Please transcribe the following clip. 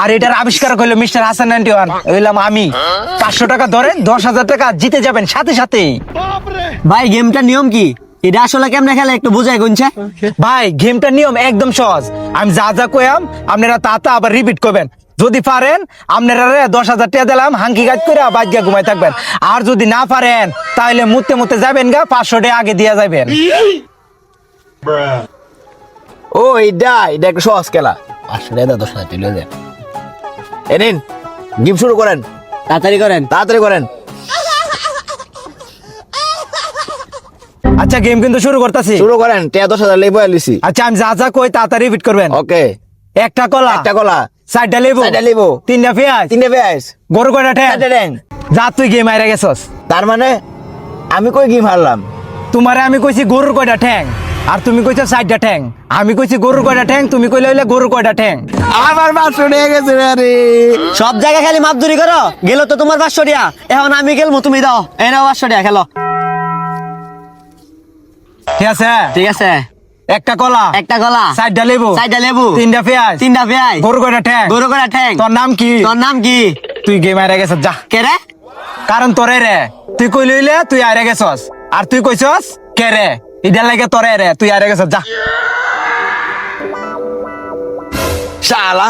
আর এটার আবিষ্কার হইলো মিস্টার হাসান 91 হইলাম আমি। 500 টাকা ধরেন, 10,000 টাকা জিতে যাবেন সাথে সাথে। ভাই গেমটার নিয়ম কি? এটা আসলে কেমনে খেলে একটু বুঝাই গুনছে। ভাই গেমটার নিয়ম একদম সহজ। আমি যা যা কইয়াম আপনারা তা আবার রিপিট করবেন। যদি পারেন আপনারা 10,000 টাকা দিলাম, হাঙ্কি কাজ করে বাজ্যা ঘুমাই থাকবেন। আর যদি না পারেন তাহলে মুতে মুতে যাবেন গা, 500 টাকা আগে দিয়া যাবেন। ও এটা একটা সহজ খেলা। 500 টাকা 10,000 টাকা দেন। এ নিন, গেম শুরু করেন। তাড়াতাড়ি করেন। তাড়াতাড়ি করেন। আচ্ছা গেম কিন্তু শুরু করতেছি। শুরু করেন। টাকা 10,000 লেবু লিছি। আচ্ছা আমি যা যা কই তা রিপিট করবেন। ওকে। একটা কলা, একটা কলা, 4টা লেবু, 4টা লেবু, 3টা পেঁয়াজ, 3টা পেঁয়াজ, গরু কয়টা ঠ্যাং। 4টা ট্যাং। যা তুই গেম হাইরা গেছস। তার মানে আমি কই গেম হারলাম? তোমারে আমি কইছি গরুর কয়টা ঠ্যাং, আর তুমি কইছো 4টা ঠ্যাং। আমি কইছি গরুর কয়টা ঠ্যাং, তুমি কইলে হইলে গরুর কয়টা ঠ্যাং। আমার 500 টাকা গেছে আরে। সব জায়গায় খালি মাপদুরি করো। গেল তো তোমার 500 টাকা, এখন আমি খেলবো, তুমি দাও। এই নাও 500 টাকা, খেলো। ঠিক আছে? ঠিক আছে। একটা কলা, একটা কলা, 4টা লেবু, 4টা লেবু, 3টা পেঁয়াজ, 3টা পেঁয়াজ, গরু কয়টা ঠ্যাং। গরু করা ঠ্যাং। তোর নাম কি? তোর নাম কি? তুই গেম হাইরা গেছস যা। কে রে? কারণ তোরে রে, তুই কইলে হইলে তুই হাইরা গেছস, আর তুই কইছস কে রে, ইডার লাগে তোরে রে, তুই হাইরা গেছস যা। শালা